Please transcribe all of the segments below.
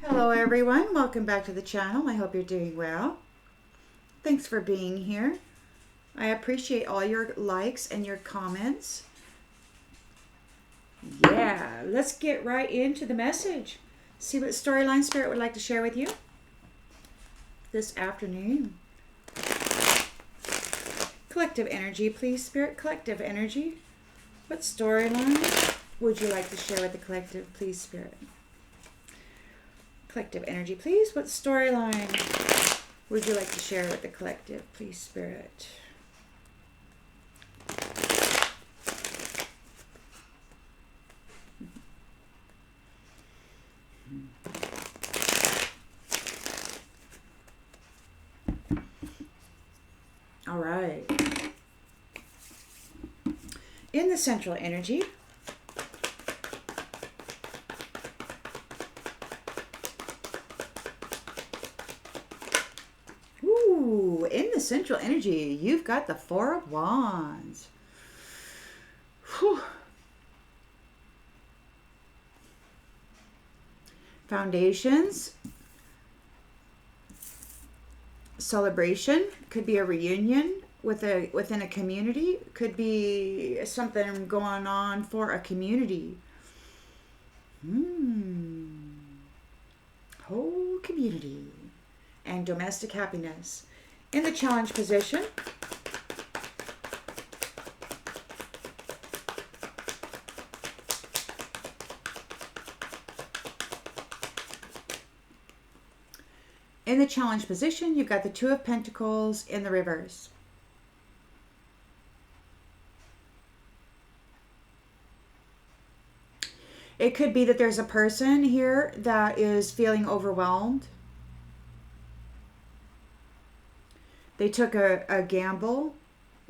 Hello everyone, welcome back to the channel. I hope you're doing well. Thanks for being here. I appreciate all your likes and your comments. Yeah, let's get right into the message. See what storyline Spirit would like to share with you this afternoon. Collective energy, please, Spirit. Collective energy. What storyline would you like to share with the collective, please, Spirit? Collective energy, please. What storyline would you like to share with the collective, please, Spirit? All right. In the central energy, in the central energy, you've got the Four of Wands. Whew. Foundations. Celebration. Could be a reunion within a community. Could be something going on for a community. Whole community. And domestic happiness. In the challenge position, you've got the Two of Pentacles in the reverse. It could be that there's a person here that is feeling overwhelmed. They took a gamble,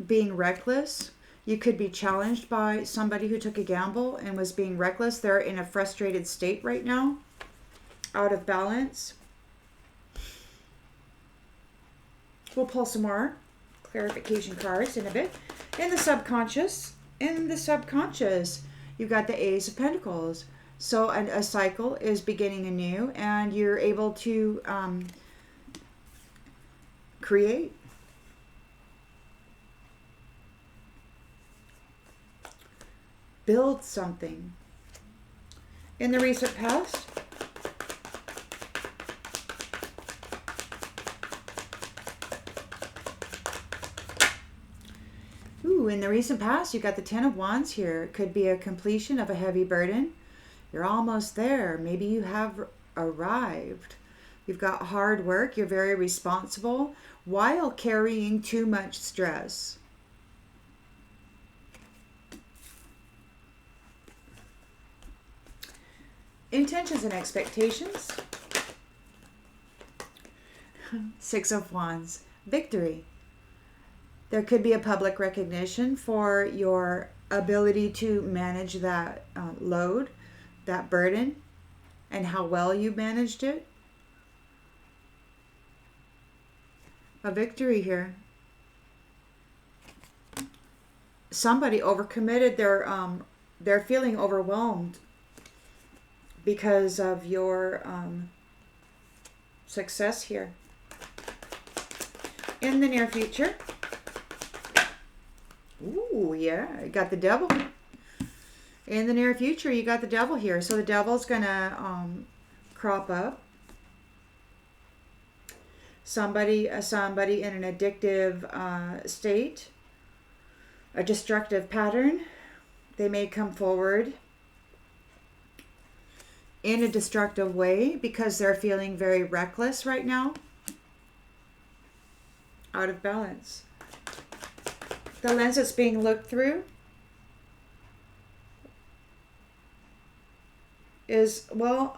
being reckless. You could be challenged by somebody who took a gamble and was being reckless. They're in a frustrated state right now, out of balance. We'll pull some more clarification cards in a bit. In the subconscious, you've got the Ace of Pentacles. So a cycle is beginning anew, and you're able to create. Build something. In the recent past, you got the Ten of Wands here. It could be a completion of a heavy burden. You're almost there. Maybe you have arrived. You've got hard work. You're very responsible while carrying too much stress. Intentions and expectations. Six of Wands. Victory. There could be a public recognition for your ability to manage that load, that burden, and how well you managed it. A victory here. Somebody overcommitted. They're feeling overwhelmed because of your success here. In the near future, yeah, you got the Devil. In the near future, you got the Devil here. So the Devil's gonna crop up. Somebody in an addictive state, a destructive pattern. They may come forward in a destructive way because they're feeling very reckless right now, out of balance. The lens that's being looked through is, well,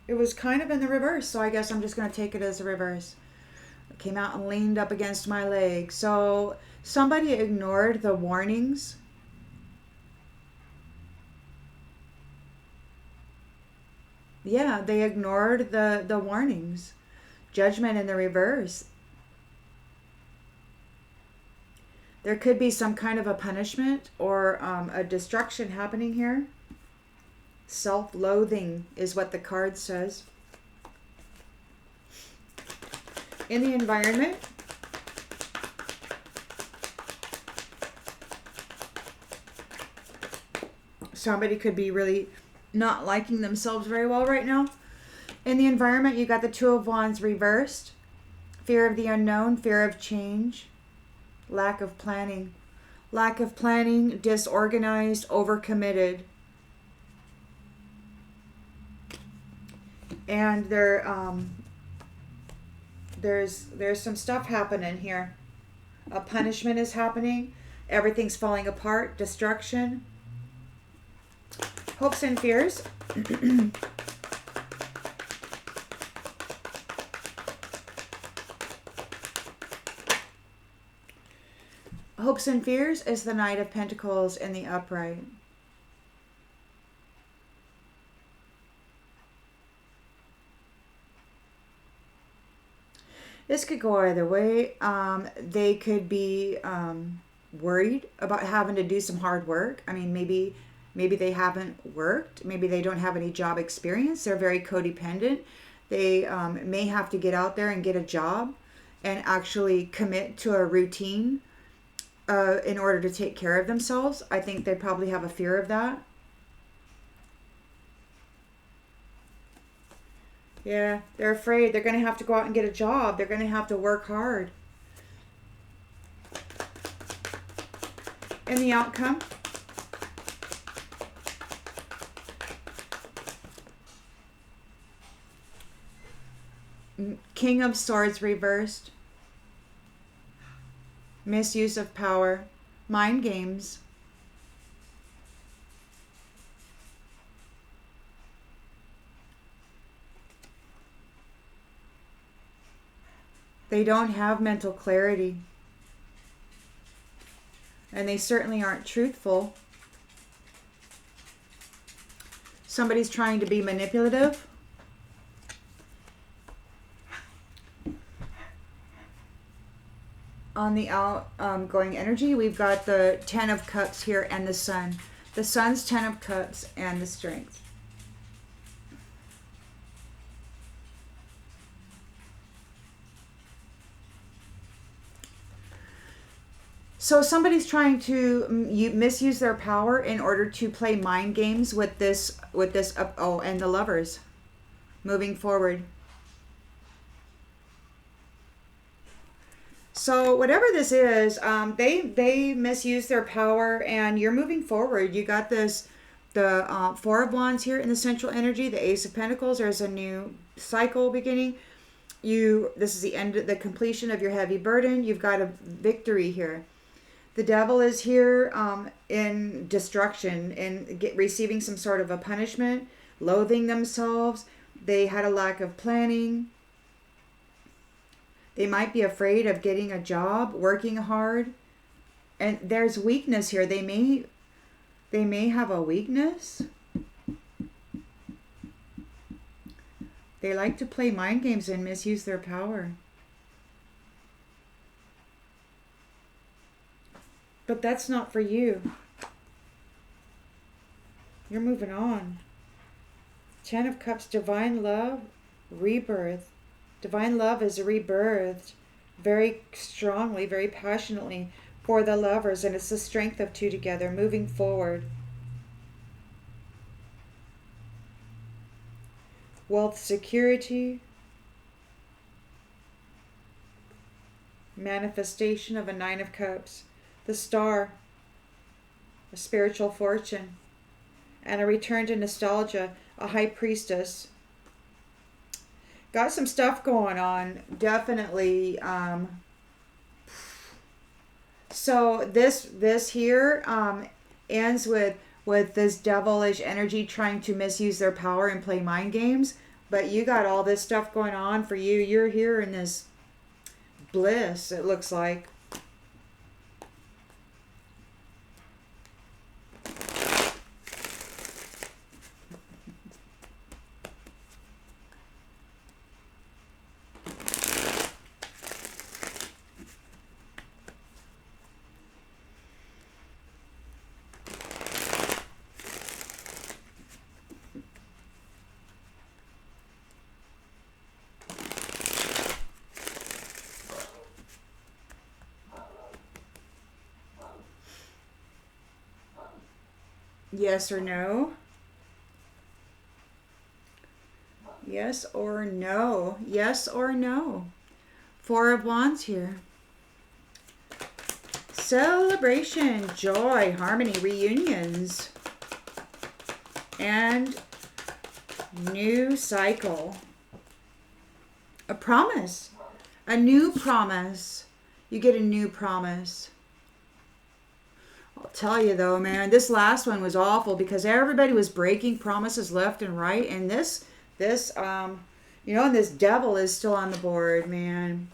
it was kind of in the reverse, so I guess I'm just going to take it as a reverse. It came out and leaned up against my leg. So somebody ignored the warnings. Yeah, they ignored the warnings. Judgment in the reverse. There could be some kind of a punishment or a destruction happening here. Self-loathing is what the card says. In the environment, somebody could be really not liking themselves very well right now. In the environment, you got the Two of Wands reversed. Fear of the unknown, fear of change, lack of planning. Lack of planning, disorganized, overcommitted. And there's some stuff happening here. A punishment is happening. Everything's falling apart. Destruction. Hopes and fears. Hopes and fears is the Knight of Pentacles in the upright. This could go either way. They could be worried about having to do some hard work. I mean, maybe they haven't worked. Maybe they don't have any job experience. They're very codependent. They may have to get out there and get a job and actually commit to a routine in order to take care of themselves. I think they probably have a fear of that. Yeah, they're afraid. They're going to have to go out and get a job. They're going to have to work hard. And the outcome? King of Swords reversed. Misuse of power. Mind games. They don't have mental clarity. And they certainly aren't truthful. Somebody's trying to be manipulative. On the outgoing energy, we've got the Ten of Cups here and the Sun. The Sun's Ten of Cups and the Strength. So somebody's trying to misuse their power in order to play mind games with this and the Lovers moving forward. So whatever this is, they misuse their power, and you're moving forward. You got this, the Four of Wands here in the central energy, the Ace of Pentacles. There's a new cycle beginning. This is the end, the completion of your heavy burden. You've got a victory here. The Devil is here in destruction and receiving some sort of a punishment, loathing themselves. They had a lack of planning. They might be afraid of getting a job, working hard. And there's weakness here. They may have a weakness. They like to play mind games and misuse their power. But that's not for you. You're moving on. Ten of Cups, divine love, rebirth. Divine love is rebirthed very strongly, very passionately for the Lovers, and it's the strength of two together, moving forward. Wealth, security, manifestation of a Nine of Cups, the Star, a spiritual fortune, and a return to nostalgia, a High Priestess. Got some stuff going on, definitely. So this here ends with this devilish energy trying to misuse their power and play mind games. But you got all this stuff going on for you. You're here in this bliss, it looks like. Yes or no? Yes or no? Yes or no? Four of Wands here. Celebration, joy, harmony, reunions, and new cycle. A promise. A new promise. You get a new promise. I'll tell you though, man, this last one was awful because everybody was breaking promises left and right. And and this devil is still on the board, man.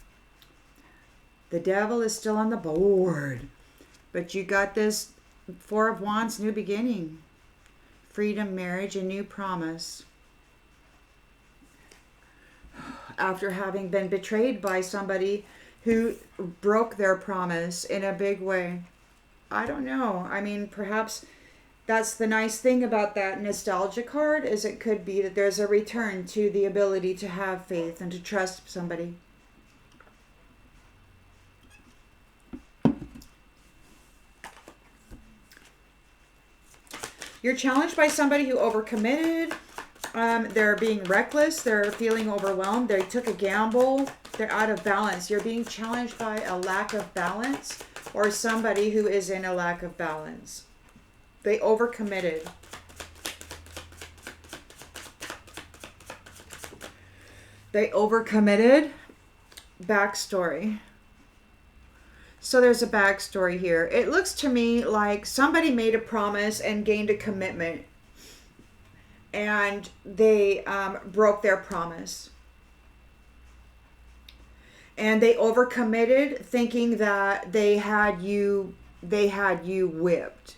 The devil is still on the board. But you got this Four of Wands, new beginning. Freedom, marriage, a new promise. After having been betrayed by somebody who broke their promise in a big way. I don't know. I mean, perhaps that's the nice thing about that nostalgia card is it could be that there's a return to the ability to have faith and to trust somebody. You're challenged by somebody who overcommitted. They're being reckless. They're feeling overwhelmed. They took a gamble. They're out of balance. You're being challenged by a lack of balance or somebody who is in a lack of balance. They overcommitted. They overcommitted. Backstory. So there's a backstory here. It looks to me like somebody made a promise and gained a commitment. And they broke their promise. And they overcommitted thinking that they had you whipped.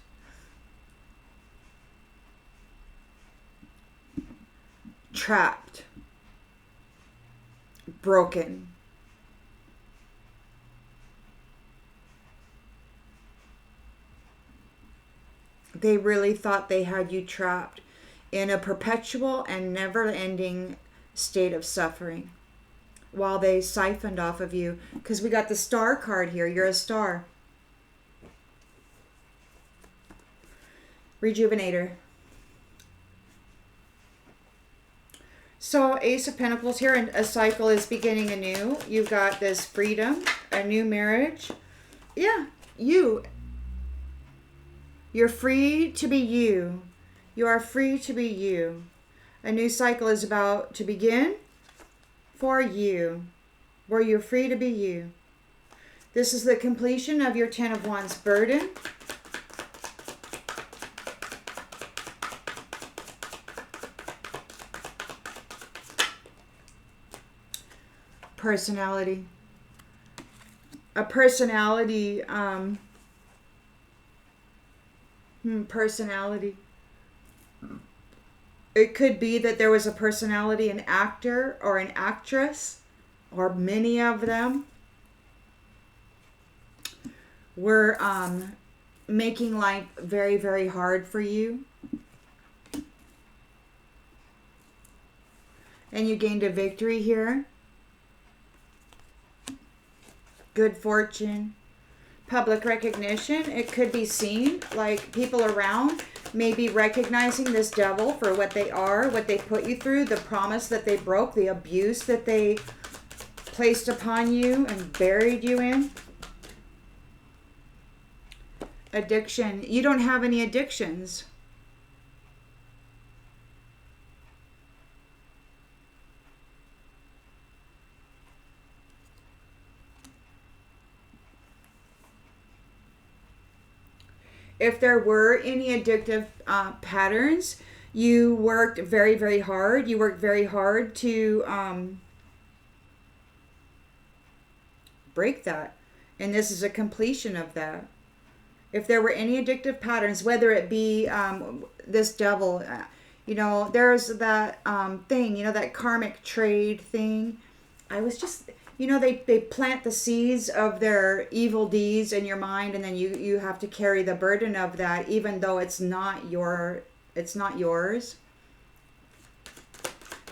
Trapped. Broken. They really thought they had you trapped in a perpetual and never-ending state of suffering while they siphoned off of you. Because we got the star card here. You're a star. Rejuvenator. So Ace of Pentacles here, and a cycle is beginning anew. You've got this freedom, a new marriage. Yeah, you're free to be you. You are free to be you. A new cycle is about to begin for you, where you're free to be you. This is the completion of your Ten of Wands burden. Personality. A personality, personality. It could be that there was a personality, an actor or an actress, or many of them were making life very, very hard for you. And you gained a victory here. Good fortune. Public recognition. It could be seen, like people around may be recognizing this devil for what they are, what they put you through, the promise that they broke, the abuse that they placed upon you and buried you in. Addiction. You don't have any addictions. If there were any addictive patterns, you worked very, very hard. You worked very hard to break that. And this is a completion of that. If there were any addictive patterns, whether it be this devil, there's that thing, that karmic trade thing. I was just... they plant the seeds of their evil deeds in your mind, and then you have to carry the burden of that, even though it's not yours.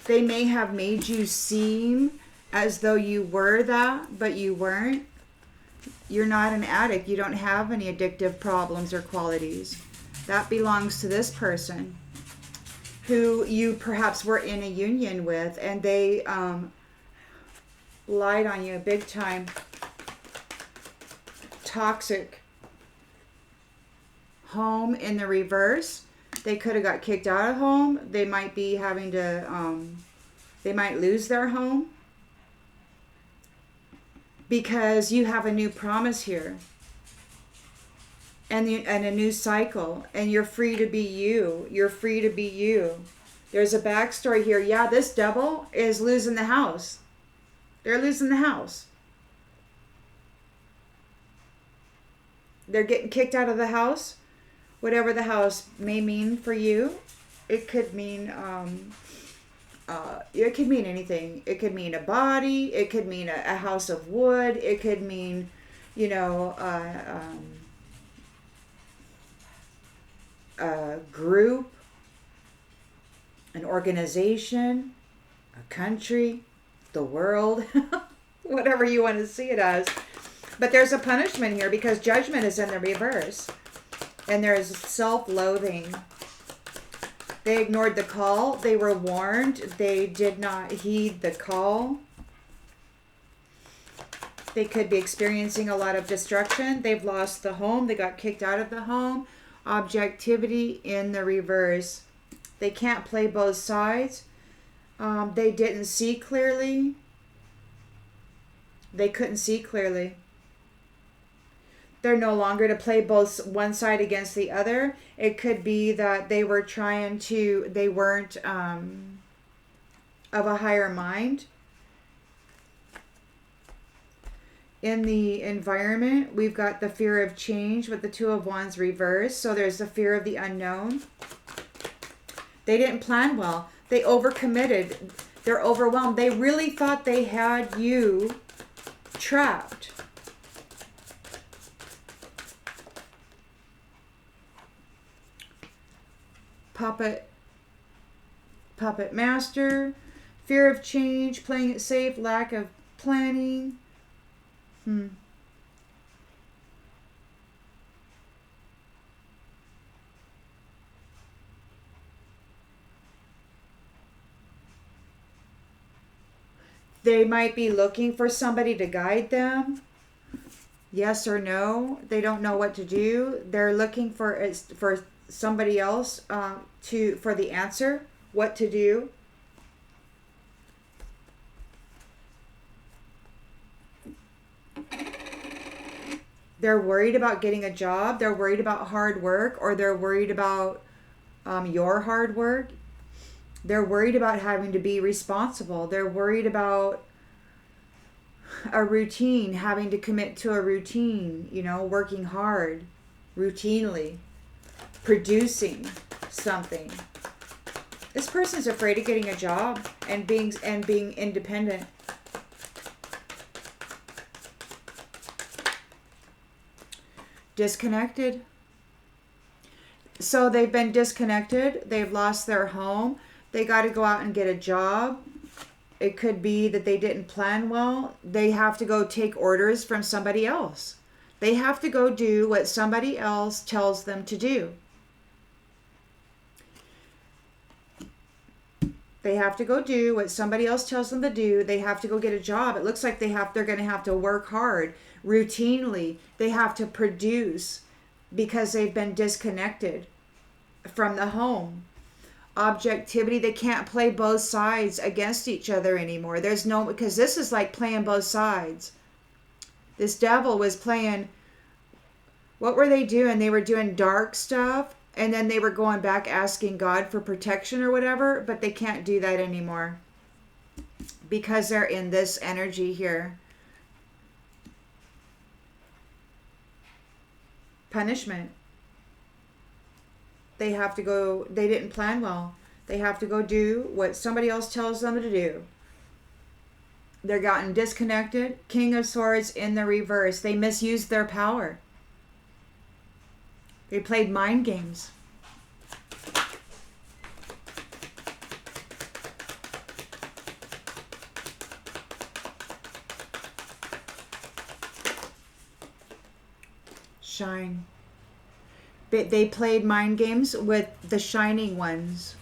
They may have made you seem as though you were that, but you weren't. You're not an addict. You don't have any addictive problems or qualities. That belongs to this person who you perhaps were in a union with, and they lied on you big time. Toxic. Home in the reverse. They could have got kicked out of home. They might be having to, they might lose their home. Because you have a new promise here. And a new cycle. And you're free to be you. You're free to be you. There's a backstory here. Yeah, this devil is losing the house. They're losing the house. They're getting kicked out of the house. Whatever the house may mean for you. It could mean anything. It could mean a body. It could mean a house of wood. It could mean, you know, a group, an organization, a country, the world, whatever you want to see it as. But there's a punishment here because judgment is in the reverse. And there's self-loathing. They ignored the call. They were warned. They did not heed the call. They could be experiencing a lot of destruction. They've lost the home. They got kicked out of the home. Objectivity in the reverse. They can't play both sides. They didn't see clearly. They couldn't see clearly. They're no longer to play both one side against the other. It could be that they were they weren't of a higher mind. In the environment, we've got the fear of change with the Two of Wands reversed. So there's the fear of the unknown. They didn't plan well. They overcommitted. They're overwhelmed. They really thought they had you trapped. Puppet master, fear of change, playing it safe, lack of planning. They might be looking for somebody to guide them. Yes or no. They don't know what to do. They're looking for somebody else for the answer, what to do. They're worried about getting a job. They're worried about hard work, or they're worried about your hard work. They're worried about having to be responsible. They're worried about a routine, having to commit to a routine, working hard, routinely, producing something. This person's afraid of getting a job and being independent. Disconnected. So they've been disconnected. They've lost their home. They got to go out and get a job. It could be that they didn't plan well. They have to go take orders from somebody else. They have to go do what somebody else tells them to do. They have to go do what somebody else tells them to do. They have to go get a job. It looks like they're going to have to work hard, routinely. They have to produce because they've been disconnected from the home. Objectivity, they can't play both sides against each other anymore. Because this is like playing both sides. This devil was playing, what were they doing? They were doing dark stuff. And then they were going back asking God for protection or whatever, but they can't do that anymore because they're in this energy here. Punishment. They have to go, they didn't plan well. They have to go do what somebody else tells them to do. They're gotten disconnected. King of Swords in the reverse. They misused their power. They played mind games. Shine. they played mind games with the shining ones.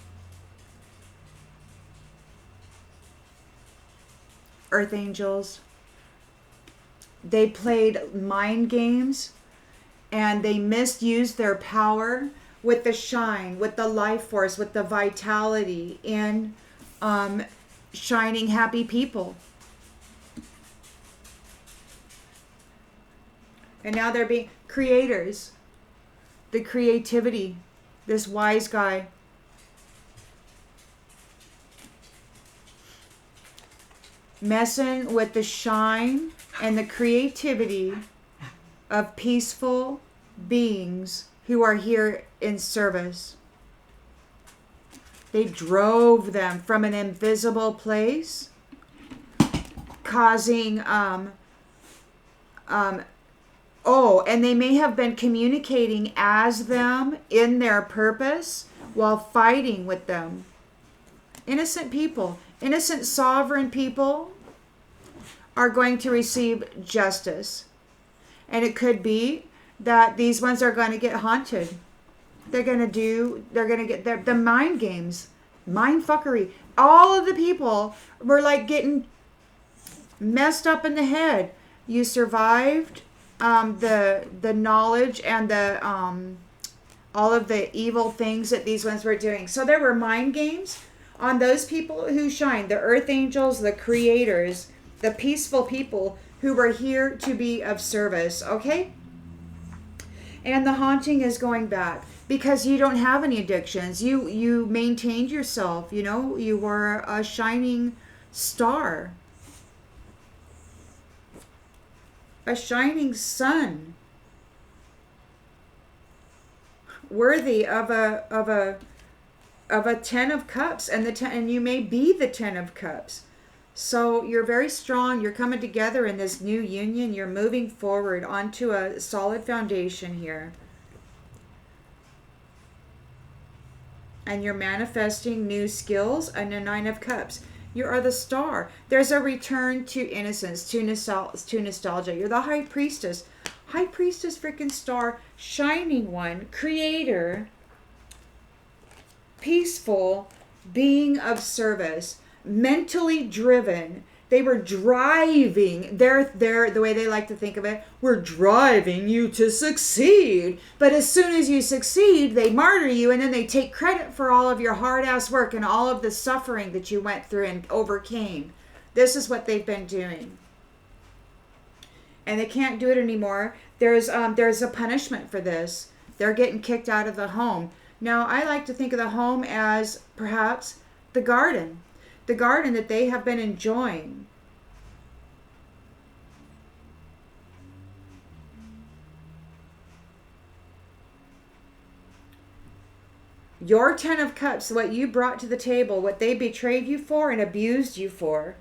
Earth angels. They played mind games and they misused their power with the shine, with the life force, with the vitality in shining happy people. And now they're being creators. The creativity. This wise guy. Messing with the shine and the creativity of peaceful beings who are here in service. They drove them from an invisible place, causing and they may have been communicating as them in their purpose while fighting with them. Innocent people, innocent sovereign people are going to receive justice. And it could be that these ones are going to get haunted. They're going to get the mind games, mind fuckery. All of the people were like getting messed up in the head. You survived the knowledge and the all of the evil things that these ones were doing. So there were mind games on those people who shine, the earth angels, the creators, the peaceful people who were here to be of service, okay? And the haunting is going back because you don't have any addictions. You maintained yourself, you know, you were a shining star. A shining sun, worthy of a 10 of cups, and you may be the 10 of cups. So you're very strong. You're coming together in this new union. You're moving forward onto a solid foundation here, and you're manifesting new skills and a 9 of cups. You are the star. There's a return to innocence, to nostalgia. You're the high priestess. High priestess, freaking star, shining one, creator, peaceful, being of service, mentally driven. They were driving, they're the way they like to think of it, we're driving you to succeed. But as soon as you succeed, they martyr you, and then they take credit for all of your hard ass work and all of the suffering that you went through and overcame. This is what they've been doing. And they can't do it anymore. There's a punishment for this. They're getting kicked out of the home. Now, I like to think of the home as perhaps the garden that they have been enjoying. Your 10 of cups, what you brought to the table, what they betrayed you for and abused you for,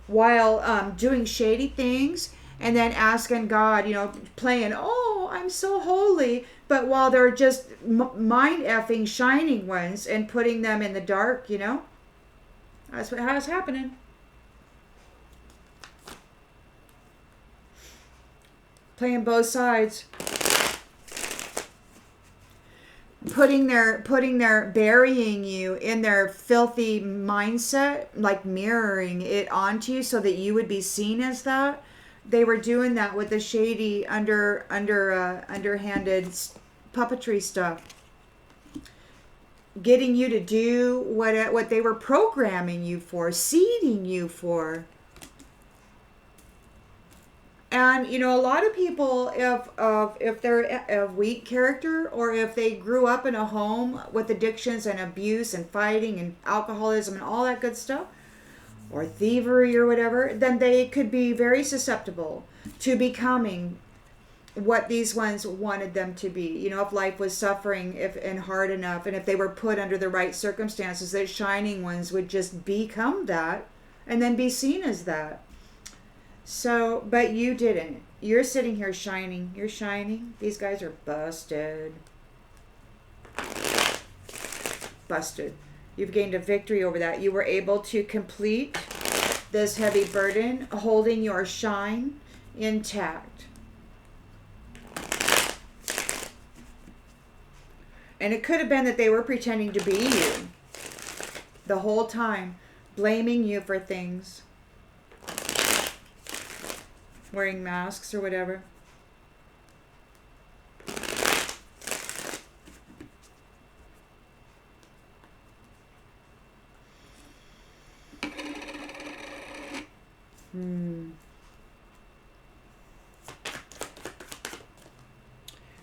while doing shady things and then asking God, you know, playing, oh, I'm so holy, but while they're just mind effing shining ones and putting them in the dark, you know. That's how it's happening. Playing both sides. Putting their burying you in their filthy mindset, like mirroring it onto you so that you would be seen as that. They were doing that with the shady underhanded puppetry stuff. Getting you to do what they were programming you for, seeding you for. And, you know, a lot of people, if they're a weak character, or if they grew up in a home with addictions and abuse and fighting and alcoholism and all that good stuff, or thievery or whatever, then they could be very susceptible to becoming what these ones wanted them to be. You know, if life was suffering and hard enough, and if they were put under the right circumstances, that shining ones would just become that and then be seen as that. So, but you didn't. You're sitting here shining. You're shining. These guys are busted. Busted. You've gained a victory over that. You were able to complete this heavy burden, holding your shine intact. And it could have been that they were pretending to be you the whole time, blaming you for things, wearing masks or whatever.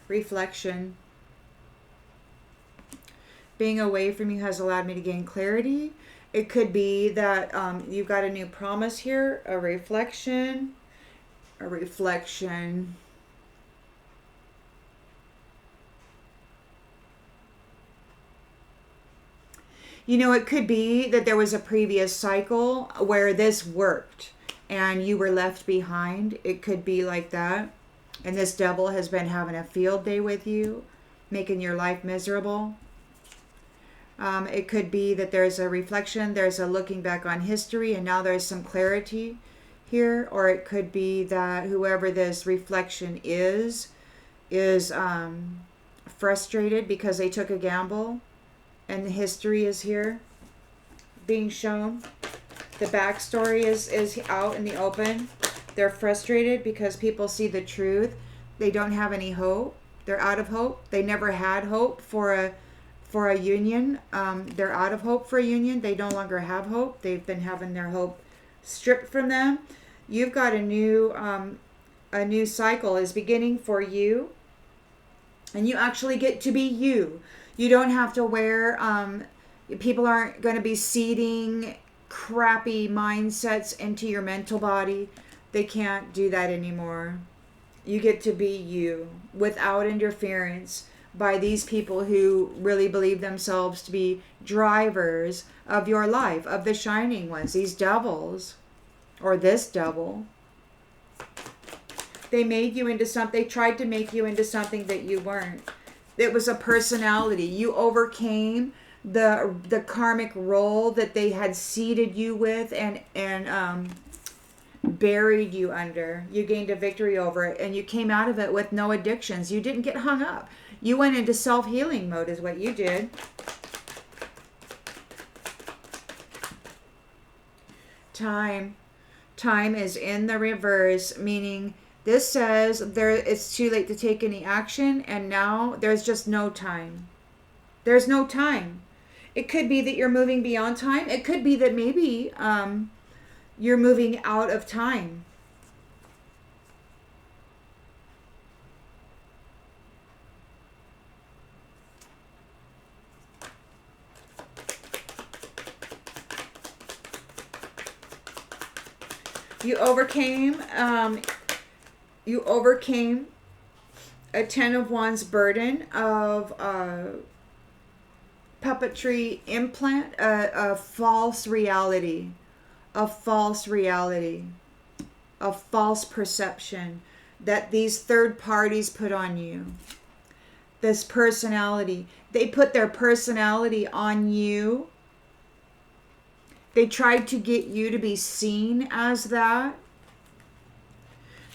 Reflection. Being away from you has allowed me to gain clarity. It could be that you've got a new promise here, a reflection. You know, it could be that there was a previous cycle where this worked and you were left behind. It could be like that. And this devil has been having a field day with you, making your life miserable. It could be that there's a reflection, there's a looking back on history, and now there's some clarity here. Or it could be that whoever this reflection is frustrated because they took a gamble, and the history is here being shown. The backstory is out in the open. They're frustrated because people see the truth. They don't have any hope. They're out of hope. They never had hope for a union. They're out of hope for a union. They no longer have hope. They've been having their hope stripped from them. You've got a new cycle is beginning for you, and you actually get to be you. You don't have to wear. People aren't going to be seeding crappy mindsets into your mental body. They can't do that anymore. You get to be you without interference by these people who really believe themselves to be drivers of your life, of the shining ones, these devils, or this devil. They made you into something, they tried to make you into something that you weren't. It was a personality. You overcame the karmic role that they had seeded you with and buried you under. You gained a victory over it, and you came out of it with no addictions. You didn't get hung up. You went into self-healing mode is what you did. Time is in the reverse, meaning this says it's too late to take any action, and now there's just no time. There's no time. It could be that you're moving beyond time. It could be that maybe you're moving out of time. You overcame a 10 of Wands burden of puppetry implant, a false reality, a false perception that these third parties put on you. This personality, they put their personality on you. They tried to get you to be seen as that.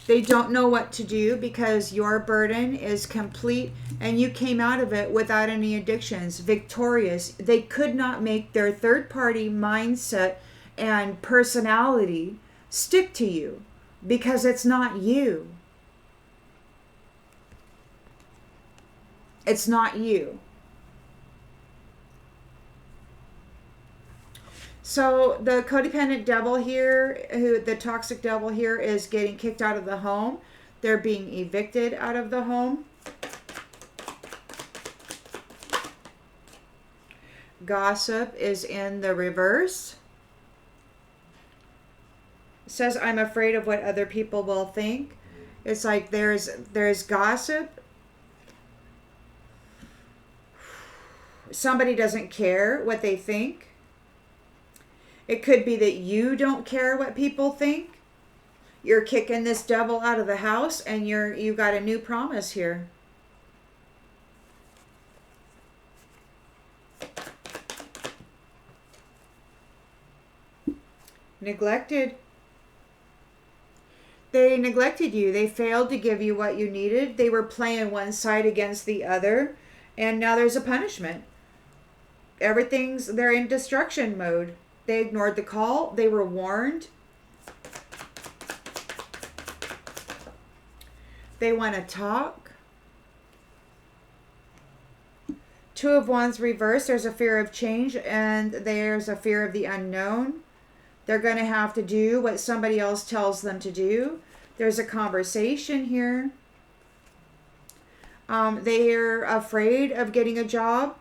They don't know what to do because your burden is complete and you came out of it without any addictions, victorious. They could not make their third party mindset and personality stick to you because it's not you. It's not you. So the codependent devil here, the toxic devil here, is getting kicked out of the home. They're being evicted out of the home. Gossip is in the reverse. It says, I'm afraid of what other people will think. It's like there's gossip. Somebody doesn't care what they think. It could be that you don't care what people think. You're kicking this devil out of the house and you got a new promise here. Neglected. They neglected you. They failed to give you what you needed. They were playing one side against the other. And now there's a punishment. They're in destruction mode. They ignored the call. They were warned. They want to talk. Two of Wands reversed. There's a fear of change and there's a fear of the unknown. They're going to have to do what somebody else tells them to do. There's a conversation here. They're afraid of getting a job.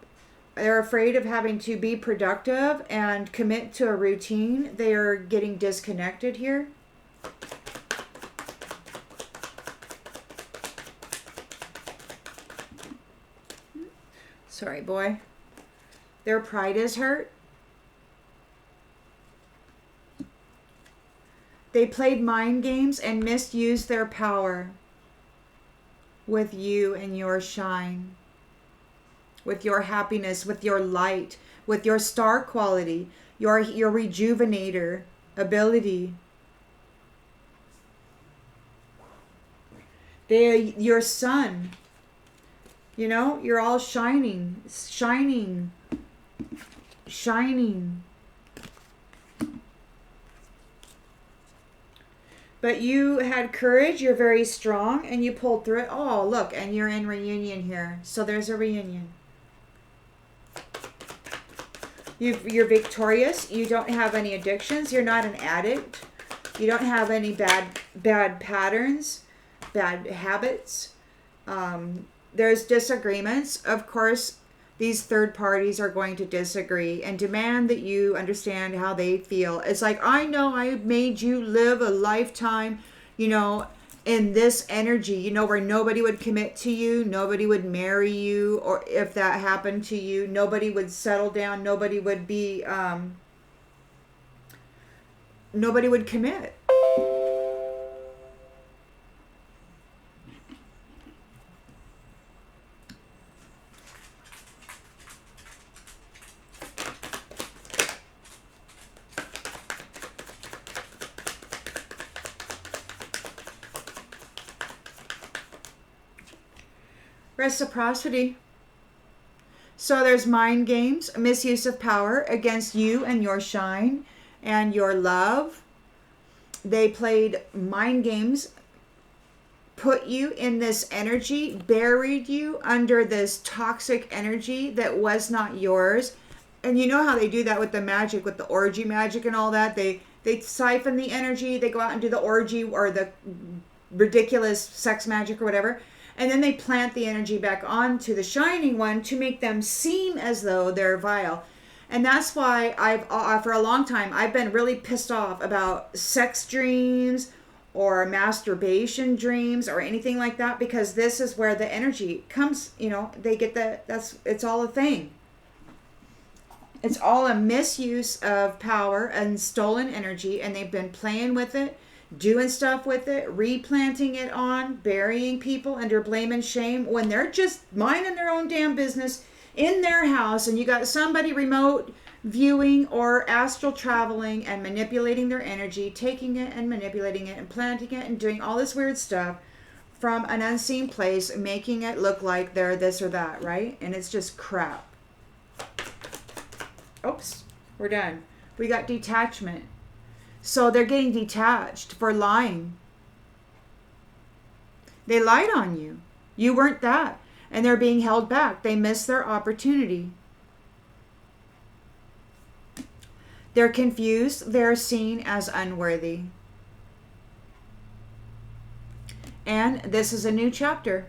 They're afraid of having to be productive and commit to a routine. They are getting disconnected here. Sorry, boy. Their pride is hurt. They played mind games and misused their power with you and your shine, with your happiness, with your light, with your star quality, your rejuvenator ability. Your sun. You know, you're all shining, shining, shining. But you had courage, you're very strong, and you pulled through it. Oh, look, and you're in reunion here. So there's a reunion. You're victorious. You don't have any addictions. You're not an addict. You don't have any bad patterns, bad habits. There's disagreements. Of course, these third parties are going to disagree and demand that you understand how they feel. It's like, I know I made you live a lifetime, you know, in this energy, you know, where nobody would commit to you, nobody would marry you, or if that happened to you, nobody would settle down, nobody would be, nobody would commit. Reciprocity. So there's mind games, misuse of power against you and your shine and your love. They played mind games, put you in this energy, buried you under this toxic energy that was not yours. And you know how they do that with the magic, with the orgy magic and all that. They siphon the energy, they go out and do the orgy or the ridiculous sex magic or whatever. And then they plant the energy back onto the shining one to make them seem as though they're vile. And that's why for a long time, I've been really pissed off about sex dreams or masturbation dreams or anything like that, because this is where the energy comes, you know, they get it's all a thing. It's all a misuse of power and stolen energy, and they've been playing with it, doing stuff with it, replanting it on, burying people under blame and shame when they're just minding their own damn business in their house, and you got somebody remote viewing or astral traveling and manipulating their energy, taking it and manipulating it and planting it and doing all this weird stuff from an unseen place, making it look like they're this or that, right? And it's just crap. Oops, we're done. We got detachment. So they're getting detached for lying. They lied on you. You weren't that. And they're being held back. They missed their opportunity. They're confused. They're seen as unworthy. And this is a new chapter.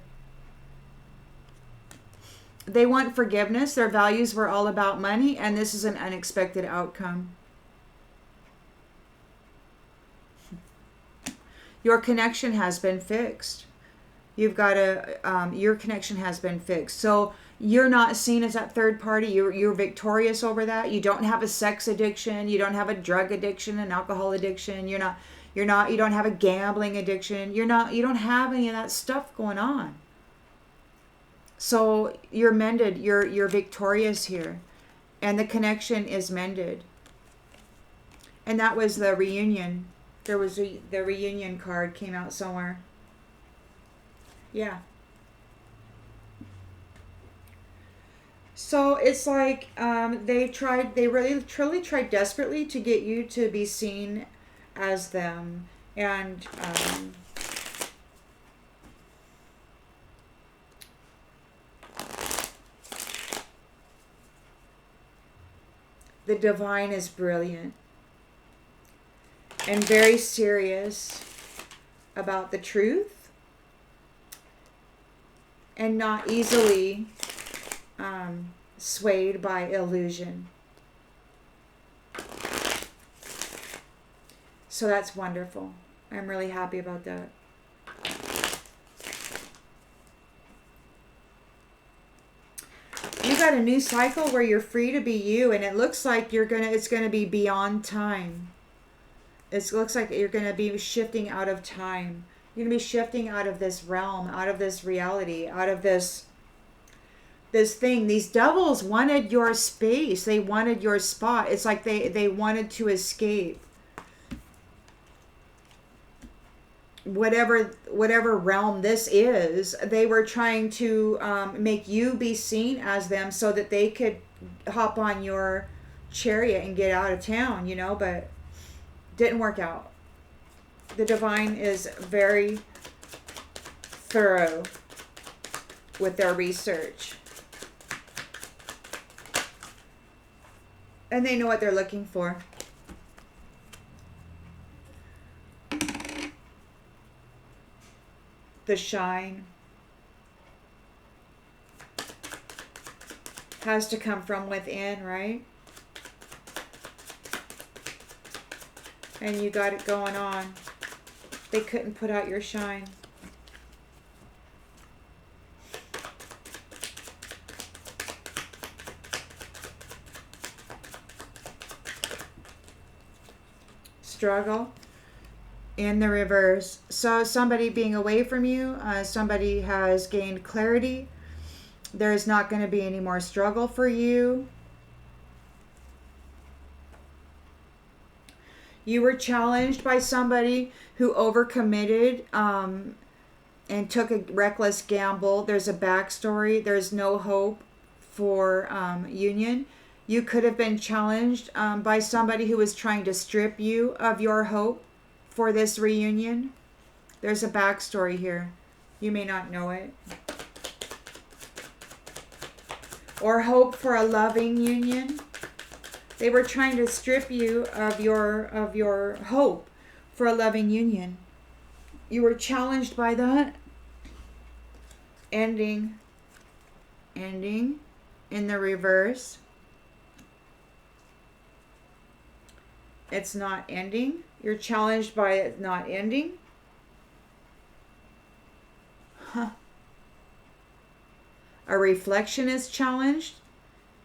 They want forgiveness. Their values were all about money. And this is an unexpected outcome. Your connection has been fixed. You've got your connection has been fixed. So you're not seen as that third party. You're victorious over that. You don't have a sex addiction. You don't have a drug addiction, an alcohol addiction. You don't have a gambling addiction. You don't have any of that stuff going on. So you're mended. You're victorious here. And the connection is mended. And that was the reunion. There was the reunion card came out somewhere. Yeah. So it's like they really truly tried desperately to get you to be seen as them. And the divine is brilliant and very serious about the truth and not easily swayed by illusion. So that's wonderful. I'm really happy about that. You got a new cycle where you're free to be you, and it looks like it's gonna be beyond time. It looks like you're gonna be shifting out of time. You're gonna be shifting out of this realm, out of this reality, out of this thing. These devils wanted your space. They wanted your spot. It's like they wanted to escape whatever realm this is. They were trying to make you be seen as them so that they could hop on your chariot and get out of town, but didn't work out. The divine is very thorough with their research. And they know what they're looking for. The shine has to come from within, right? And you got it going on. They couldn't put out your shine. Struggle in the reverse. So somebody being away from you, somebody has gained clarity. There's not going to be any more struggle for you. You were challenged by somebody who overcommitted and took a reckless gamble. There's a backstory. There's no hope for union. You could have been challenged by somebody who was trying to strip you of your hope for this reunion. There's a backstory here. You may not know it. Or hope for a loving union. They were trying to strip you of your hope for a loving union. You were challenged by that. Ending in the reverse. It's not ending. You're challenged by it not ending. A reflection is challenged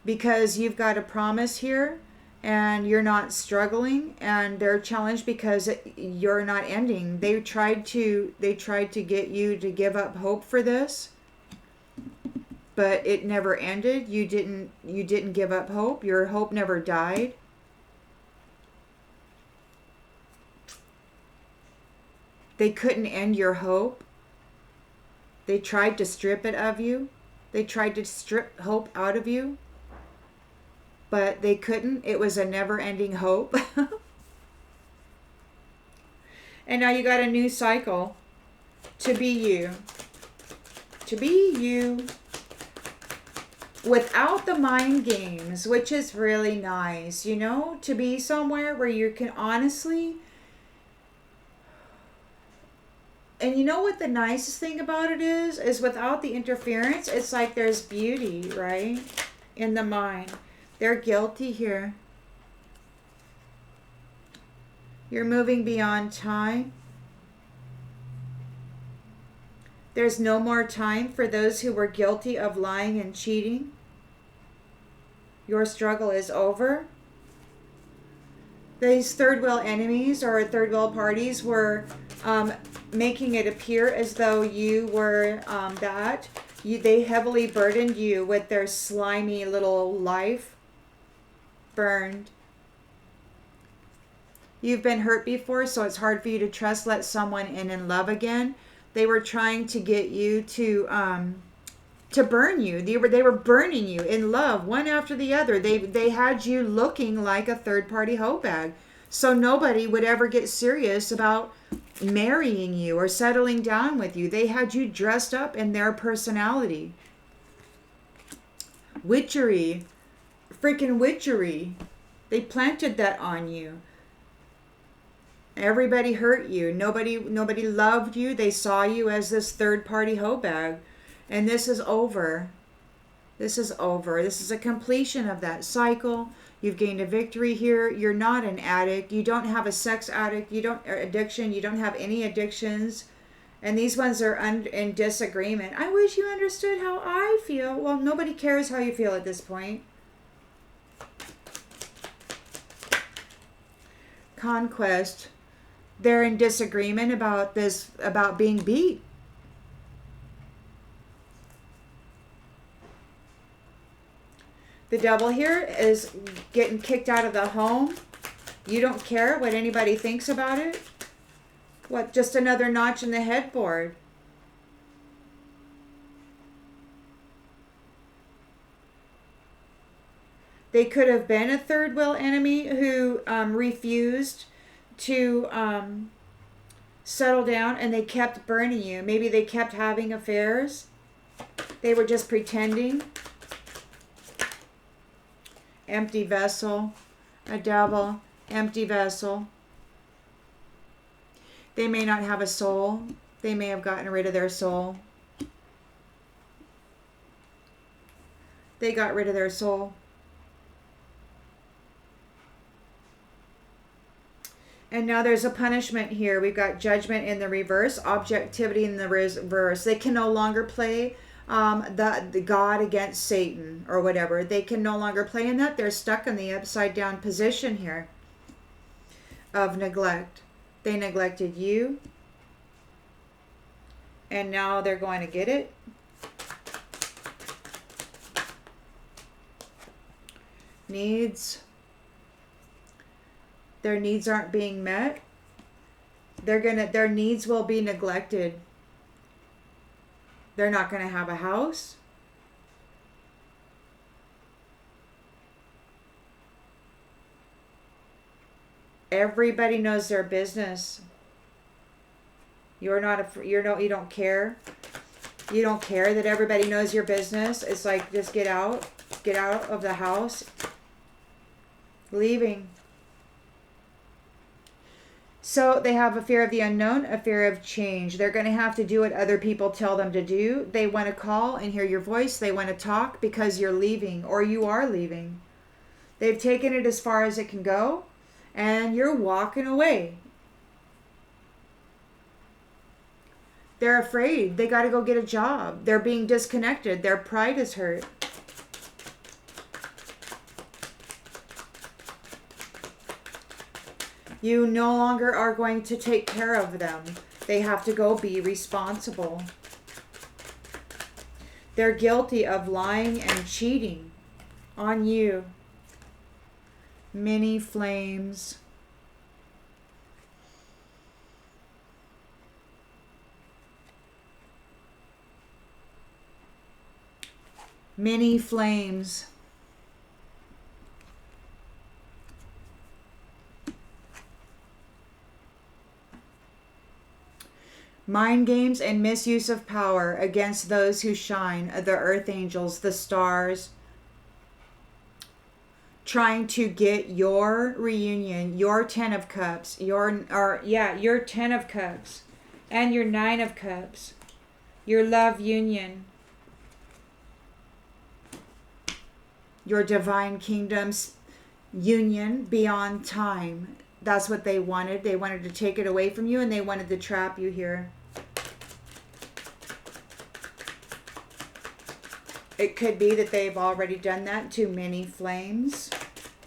because you've got a promise here and you're not struggling, and they're challenged because you're not ending. They tried to get you to give up hope for this, but it never ended. You didn't give up hope. Your hope never died. They couldn't end your hope. They tried to strip it of you. They tried to strip hope out of you, but they couldn't. It was a never-ending hope. And now you got a new cycle to be you. To be you without the mind games, which is really nice, to be somewhere where you can honestly. And you know what the nicest thing about it is without the interference, it's like there's beauty, right? In the mind. They're guilty here. You're moving beyond time. There's no more time for those who were guilty of lying and cheating. Your struggle is over. These third wheel enemies or third wheel parties were making it appear as though you were they heavily burdened you with their slimy little life. Burned. You've been hurt before, so it's hard for you to let someone in and love again. They were trying to get you to to burn you. They were burning you in love, one after the other. They had you looking like a third-party hoe bag. So nobody would ever get serious about marrying you or settling down with you. They had you dressed up in their personality. Witchery. Freaking witchery. They planted that on you. Everybody hurt you. Nobody loved you. They saw you as this third-party hoe bag. And this is over. This is over. This is a completion of that cycle. You've gained a victory here. You're not an addict. You don't have a sex addict. You don't addiction. You don't have any addictions. And these ones are in disagreement. I wish you understood how I feel. Well, nobody cares how you feel at this point. Conquest. They're in disagreement about this, about being beat. The devil here is getting kicked out of the home. You don't care what anybody thinks about it. What, just another notch in the headboard. They could have been a third wheel enemy who refused to settle down, and they kept burning you. Maybe they kept having affairs. They were just pretending. Empty vessel, a devil, empty vessel. They may not have a soul. They may have gotten rid of their soul. They got rid of their soul. And now there's a punishment here. We've got judgment in the reverse, objectivity in the reverse. They can no longer play the God against Satan or whatever. They can no longer play in that. They're stuck in the upside down position here of neglect. They neglected you, and now they're going to get it. Needs. Their needs aren't being met. Their needs will be neglected. They're not going to have a house. Everybody knows their business. You don't care. You don't care that everybody knows your business. It's like, just get out of the house. Leaving. So they have a fear of the unknown, a fear of change. They're going to have to do what other people tell them to do. They want to call and hear your voice. They want to talk because you're leaving, or you are leaving. They've taken it as far as it can go, and you're walking away. They're afraid. They got to go get a job. They're being disconnected. Their pride is hurt. You no longer are going to take care of them. They have to go be responsible. They're guilty of lying and cheating on you. Many flames. Many flames. Mind games and misuse of power against those who shine, the earth angels, the stars, trying to get your reunion, your 10 of cups, your 10 of cups and your 9 of cups, your love union, your divine kingdom's union beyond time. That's what they wanted. They wanted to take it away from you, and they wanted to trap you here. It could be that they've already done that to many flames,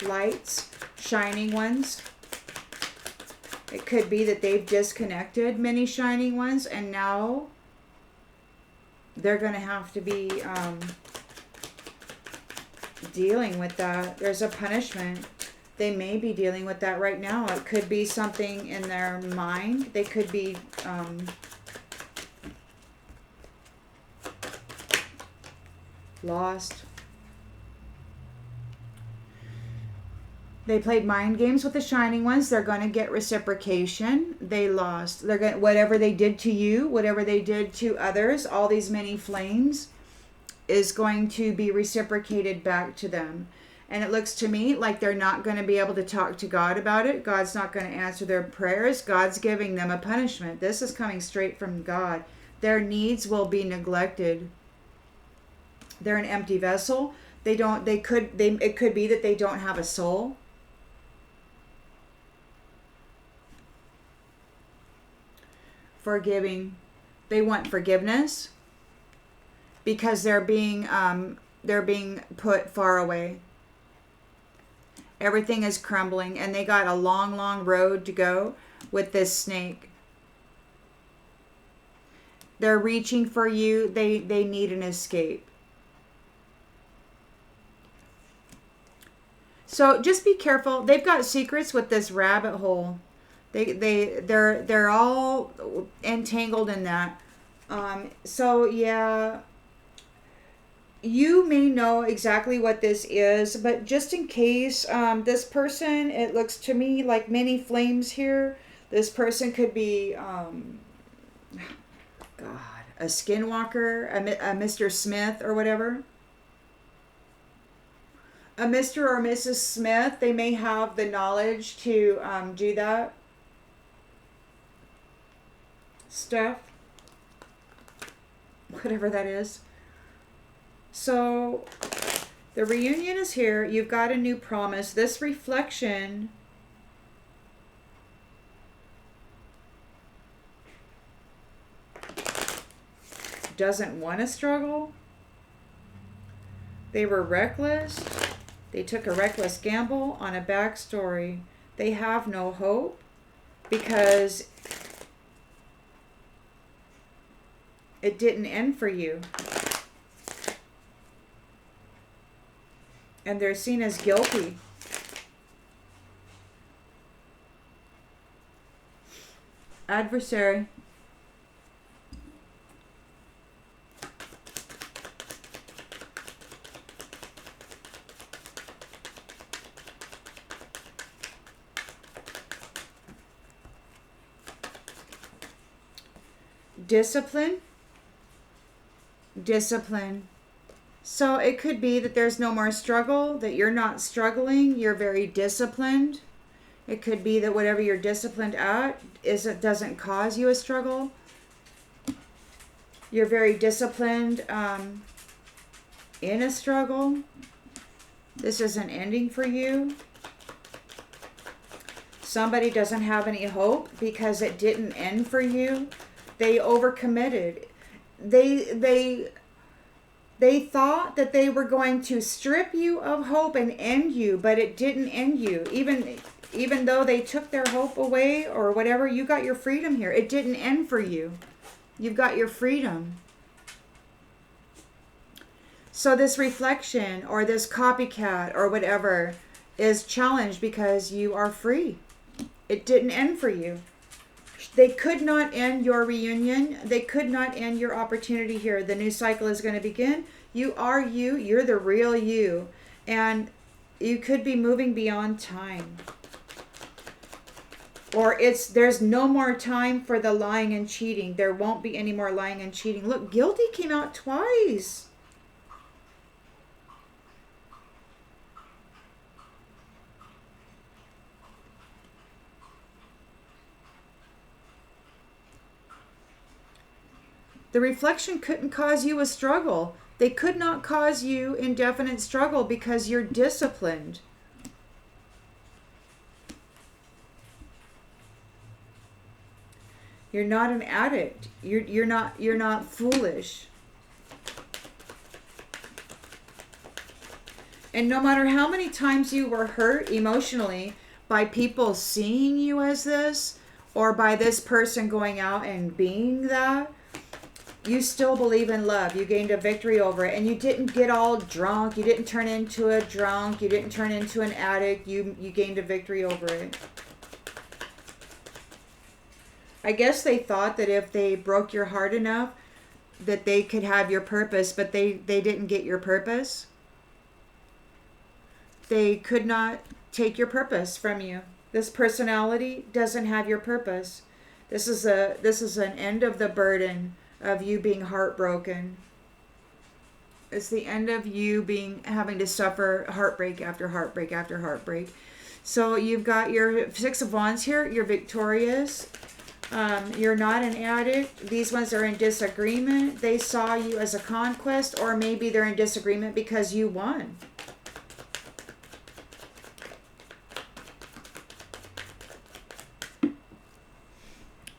lights, shining ones. It could be that they've disconnected many shining ones, and now they're going to have to be dealing with that. There's a punishment. They may be dealing with that right now. It could be something in their mind. They could be Lost. They played mind games with the shining ones. They're going to get reciprocation. They lost. They're going, whatever they did to you, whatever they did to others, all these many flames is going to be reciprocated back to them. And it looks to me like they're not going to be able to talk to God about it. God's not going to answer their prayers. God's giving them a punishment. This is coming straight from God. Their needs will be neglected. They're an empty vessel. It could be that they don't have a soul. Forgiving. They want forgiveness because they're being put far away. Everything is crumbling and they got a long, long road to go with this snake. They're reaching for you. They need an escape. So just be careful. They've got secrets with this rabbit hole. They're all entangled in that. So yeah, you may know exactly what this is, but just in case, this person, it looks to me like many flames here. This person could be, God, a skinwalker, a Mr. Smith or whatever. A Mr. or Mrs. Smith, they may have the knowledge to do that stuff, whatever that is. So the reunion is here. You've got a new promise. This reflection doesn't want to struggle. They were reckless. They took a reckless gamble on a backstory. They have no hope because it didn't end for you. And they're seen as guilty. Adversary. Discipline. Discipline. So it could be that there's no more struggle, that you're not struggling, you're very disciplined. It could be that whatever you're disciplined at doesn't cause you a struggle. You're very disciplined in a struggle. This isn't ending for you. Somebody doesn't have any hope because it didn't end for you. They overcommitted. They thought that they were going to strip you of hope and end you, but it didn't end you. Even though they took their hope away or whatever, you got your freedom here. It didn't end for you. You've got your freedom. So this reflection or this copycat or whatever is challenged because you are free. It didn't end for you. They could not end your reunion. They could not end your opportunity here. The new cycle is going to begin. You are you. You're the real you. And you could be moving beyond time. Or there's no more time for the lying and cheating. There won't be any more lying and cheating. Look, guilty came out twice. The reflection couldn't cause you a struggle. They could not cause you indefinite struggle because you're disciplined. You're not an addict. You're not foolish. And no matter how many times you were hurt emotionally by people seeing you as this, or by this person going out and being that, you still believe in love. You gained a victory over it. And you didn't get all drunk. You didn't turn into a drunk. You didn't turn into an addict. You gained a victory over it. I guess they thought that if they broke your heart enough, that they could have your purpose, but they didn't get your purpose. They could not take your purpose from you. This personality doesn't have your purpose. This is an end of the burden of you being heartbroken. It's the end of you having to suffer heartbreak after heartbreak after heartbreak. So you've got your Six of Wands here. You're victorious. You're not an addict. These ones are in disagreement. They saw you as a conquest, or maybe they're in disagreement because you won.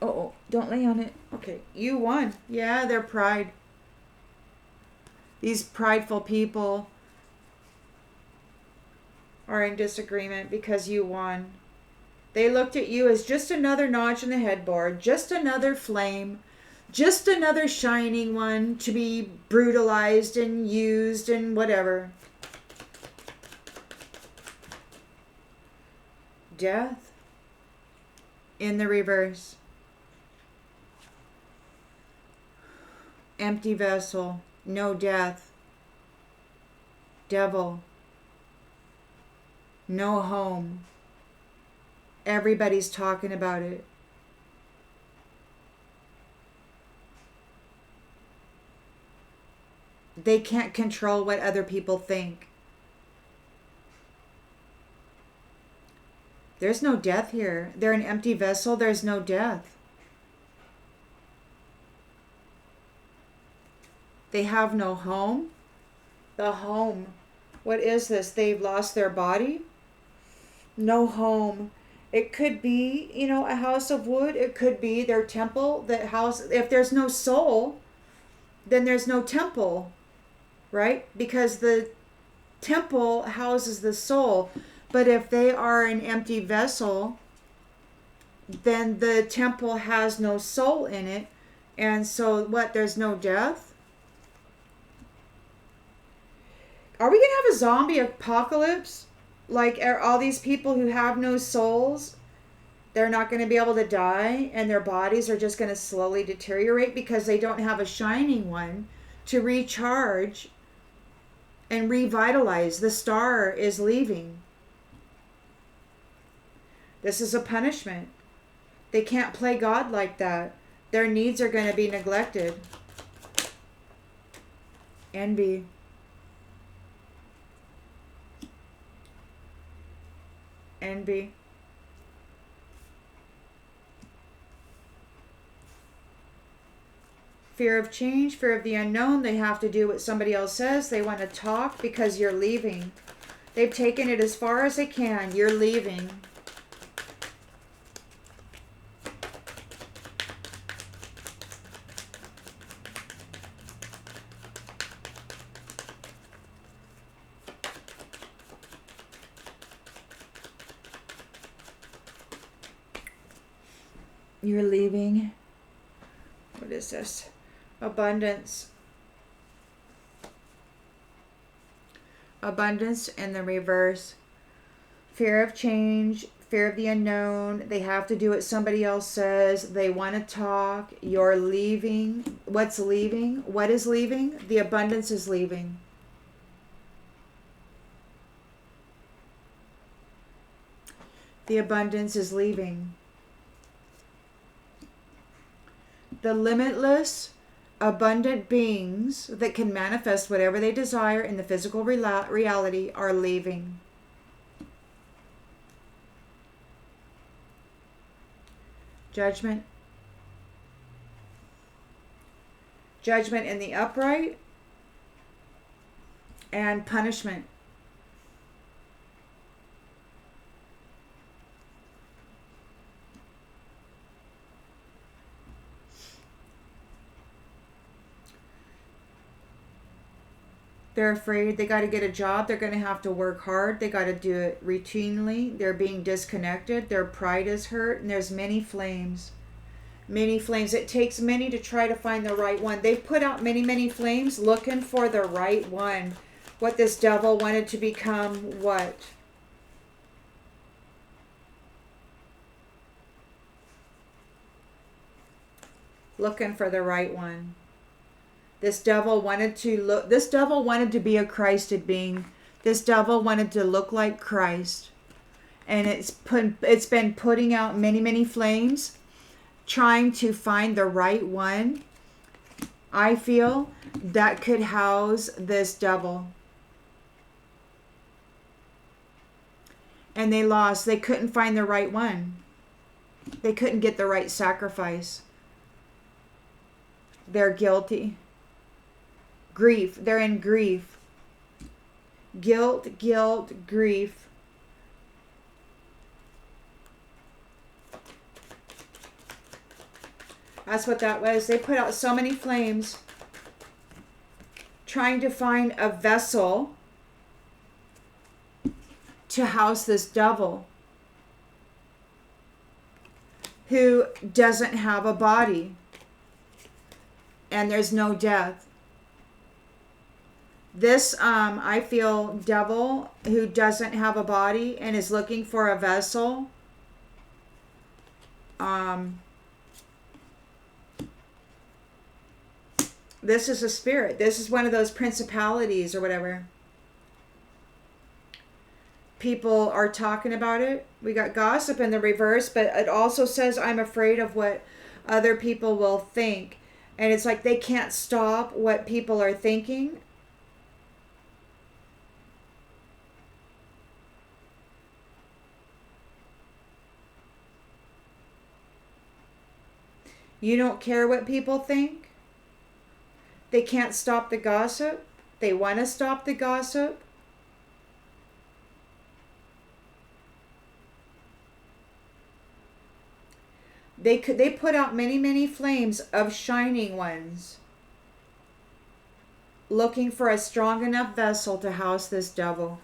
Oh, don't lay on it. Okay, you won. Yeah, they're pride. These prideful people are in disagreement because you won. They looked at you as just another notch in the headboard, just another flame, just another shining one to be brutalized and used and whatever. Death in the reverse. Empty vessel, no death. Devil, no home. Everybody's talking about it. They can't control what other people think. There's no death here. They're an empty vessel. There's no death. They have no home. The home. What is this? They've lost their body? No home. It could be, a house of wood. It could be their temple. That house. If there's no soul, then there's no temple, right? Because the temple houses the soul. But if they are an empty vessel, then the temple has no soul in it. And so what? There's no death? Are we going to have a zombie apocalypse? Like all these people who have no souls, they're not going to be able to die and their bodies are just going to slowly deteriorate because they don't have a shining one to recharge and revitalize. The star is leaving. This is a punishment. They can't play God like that. Their needs are going to be neglected. Envy. Envy. Fear of change, fear of the unknown. They have to do what somebody else says. They want to talk because you're leaving. They've taken it as far as they can. You're leaving. You're leaving. What is this? Abundance. Abundance in the reverse. Fear of change, fear of the unknown. They have to do what somebody else says. They want to talk. You're leaving. What's leaving? What is leaving? The abundance is leaving. The abundance is leaving. The limitless, abundant beings that can manifest whatever they desire in the physical reality are leaving. Judgment. Judgment in the upright. And punishment. They're afraid. They got to get a job. They're going to have to work hard. They got to do it routinely. They're being disconnected. Their pride is hurt. And there's many flames. Many flames. It takes many to try to find the right one. They've put out many, many flames looking for the right one. What this devil wanted to become what? Looking for the right one. This devil wanted to be a Christed being. This devil wanted to look like Christ. And it's been putting out many, many flames, trying to find the right one, I feel, that could house this devil. And they lost. They couldn't find the right one. They couldn't get the right sacrifice. They're guilty. Grief. They're in grief. Guilt, grief. That's what that was. They put out so many flames trying to find a vessel to house this devil who doesn't have a body and there's no death. This, I feel, devil who doesn't have a body and is looking for a vessel, this is a spirit. This is one of those principalities or whatever. People are talking about it. We got gossip in the reverse, but it also says, I'm afraid of what other people will think. And it's like they can't stop what people are thinking. You don't care what people think. They can't stop the gossip. They want to stop the gossip. They put out many, many flames of shining ones, looking for a strong enough vessel to house this devil.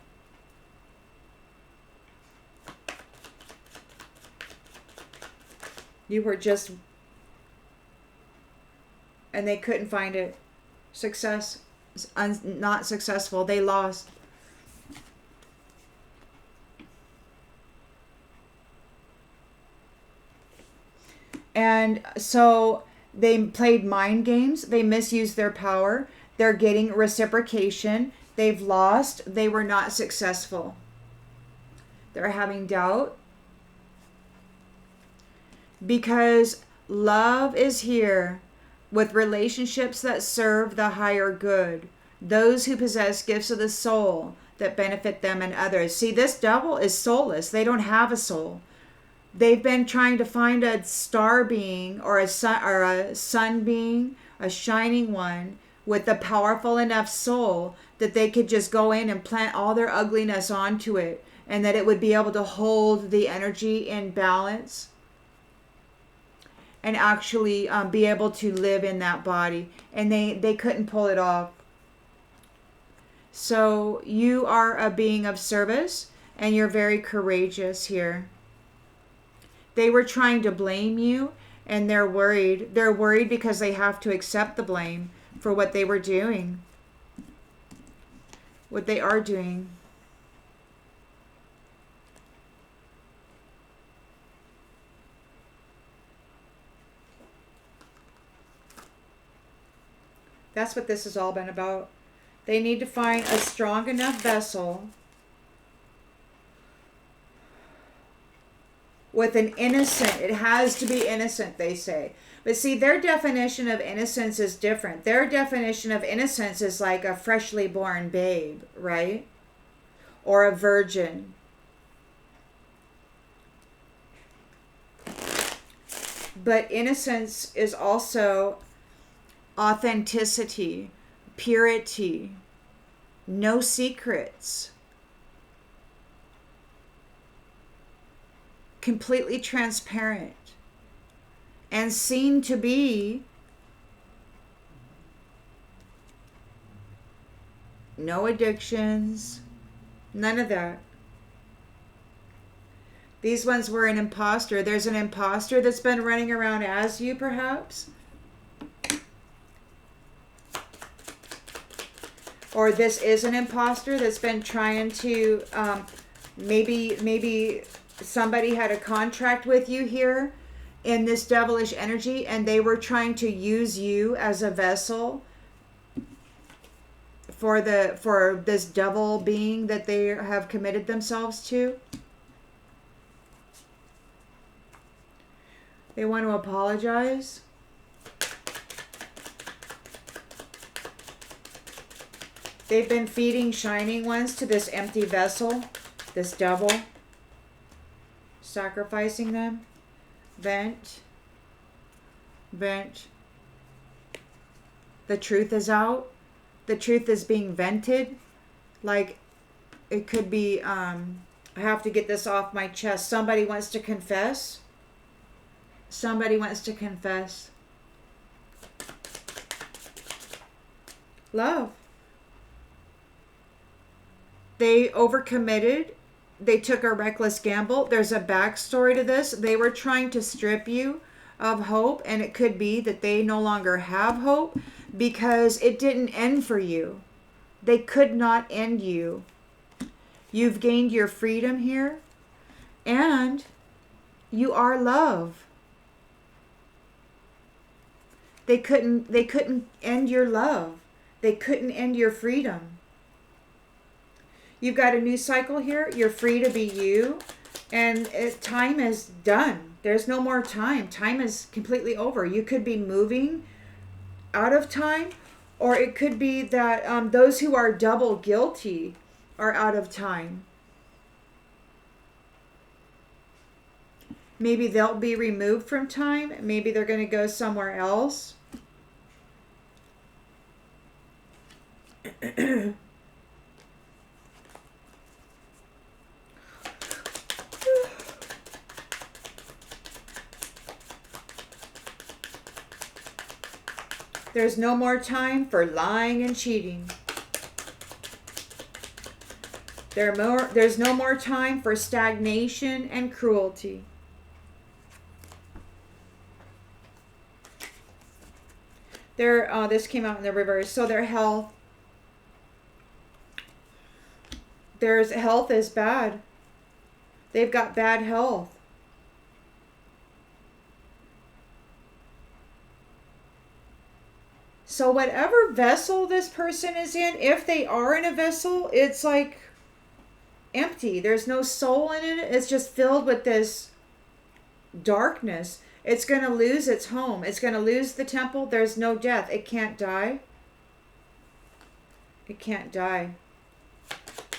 You were just, and they couldn't find it. Success, not successful. They lost. And so they played mind games. They misused their power. They're getting reciprocation. They've lost. They were not successful. They're having doubt. Because love is here with relationships that serve the higher good. Those who possess gifts of the soul that benefit them and others. See, this devil is soulless. They don't have a soul. They've been trying to find a star being or a sun being, a shining one with a powerful enough soul that they could just go in and plant all their ugliness onto it, and that it would be able to hold the energy in balance and actually be able to live in that body. And they couldn't pull it off. So you are a being of service, and you're very courageous here. They were trying to blame you, and they're worried. They're worried because they have to accept the blame for what they were doing. What they are doing. That's what this has all been about. They need to find a strong enough vessel with an innocent. It has to be innocent, they say. But see, their definition of innocence is different. Their definition of innocence is like a freshly born babe, right? Or a virgin. But innocence is also authenticity, purity, no secrets, completely transparent, and seen to be no addictions, none of that. These ones were an imposter. There's an imposter that's been running around as you, perhaps. Or this is an imposter that's been trying to, maybe somebody had a contract with you here in this devilish energy, and they were trying to use you as a vessel for this devil being that they have committed themselves to. They want to apologize. They've been feeding shining ones to this empty vessel, this devil, sacrificing them. Vent. Vent. The truth is out. The truth is being vented. Like, it could be, I have to get this off my chest. Somebody wants to confess. Somebody wants to confess. Love. They overcommitted. They took a reckless gamble. There's a backstory to this. They were trying to strip you of hope, and it could be that they no longer have hope because it didn't end for you. They could not end you. You've gained your freedom here, and you are love. They couldn't end your love. They couldn't end your freedom. You've got a new cycle here. You're free to be you. And time is done. There's no more time. Time is completely over. You could be moving out of time. Or it could be that those who are double guilty are out of time. Maybe they'll be removed from time. Maybe they're going to go somewhere else. There's no more time for lying and cheating. There's no more time for stagnation and cruelty. This came out in the reverse. So their health. Their health is bad. They've got bad health. So whatever vessel this person is in, if they are in a vessel, it's like empty. There's no soul in it. It's just filled with this darkness. It's going to lose its home. It's going to lose the temple. There's no death. It can't die. It can't die.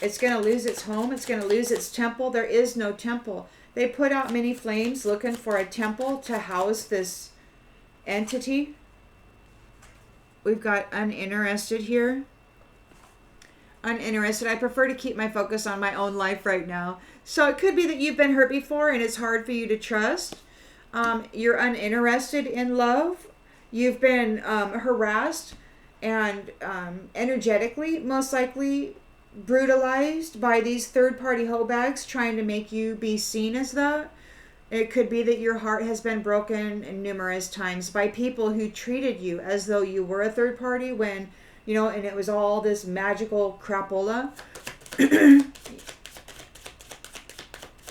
It's going to lose its home. It's going to lose its temple. There is no temple. They put out many flames looking for a temple to house this entity. We've got uninterested here. Uninterested. I prefer to keep my focus on my own life right now. So it could be that you've been hurt before and it's hard for you to trust. You're uninterested in love. You've been harassed and energetically, most likely, brutalized by these third-party hoe bags trying to make you be seen as that. It could be that your heart has been broken numerous times by people who treated you as though you were a third party when, and it was all this magical crapola.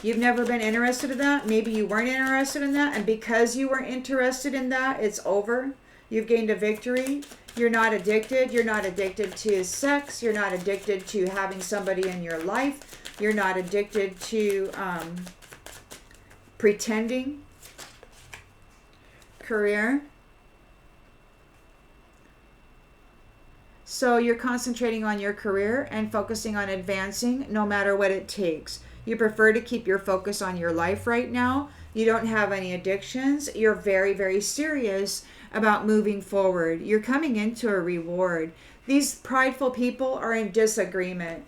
You've never been interested in that. Maybe you weren't interested in that. And because you weren't interested in that, it's over. You've gained a victory. You're not addicted. You're not addicted to sex. You're not addicted to having somebody in your life. You're not addicted to pretending. Career. So you're concentrating on your career and focusing on advancing no matter what it takes. You prefer to keep your focus on your life right now. You don't have any addictions. You're very, very serious about moving forward. You're coming into a reward. These prideful people are in disagreement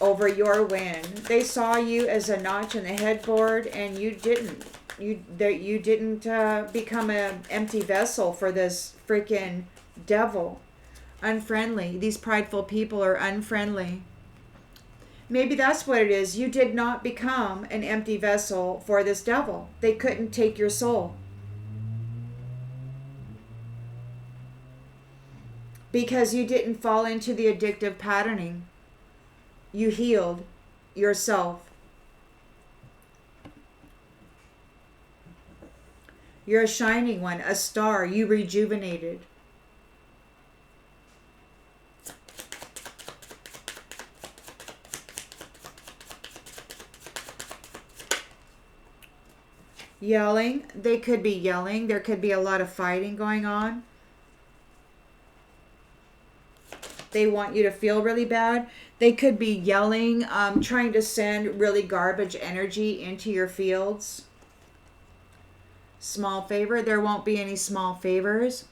over your win. They saw you as a notch in the headboard, and you didn't. You didn't become an empty vessel for this freaking devil. Unfriendly. These prideful people are unfriendly. Maybe that's what it is. You did not become an empty vessel for this devil. They couldn't take your soul. Because you didn't fall into the addictive patterning. You healed yourself. You're a shining one, a star. You rejuvenated. Yelling. They could be yelling. There could be a lot of fighting going on. They want you to feel really bad. They could be yelling, trying to send really garbage energy into your fields. Small favor. There won't be any small favors.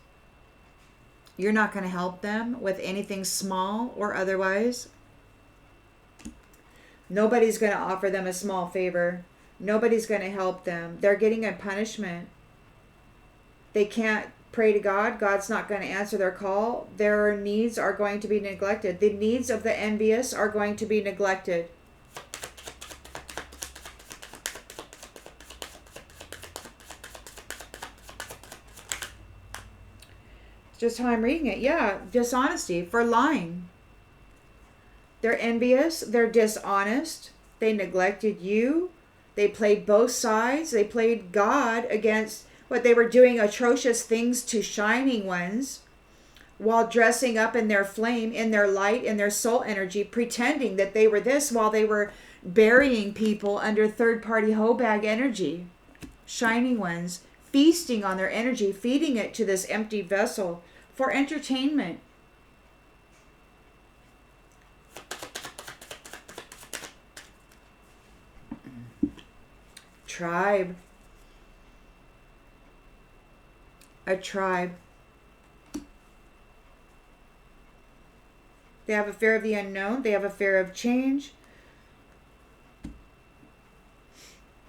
You're not going to help them with anything small or otherwise. Nobody's going to offer them a small favor. Nobody's going to help them. They're getting a punishment. They can't pray to God. God's not going to answer their call. Their needs are going to be neglected. The needs of the envious are going to be neglected. Just how I'm reading it. Yeah, dishonesty for lying. They're envious. They're dishonest. They neglected you. They played both sides. They played God against what they were doing, atrocious things to shining ones, while dressing up in their flame, in their light, in their soul energy, pretending that they were this while they were burying people under third-party hoe bag energy. Shining ones feasting on their energy, feeding it to this empty vessel for entertainment. Tribe. A tribe. They have a fear of the unknown. They have a fear of change.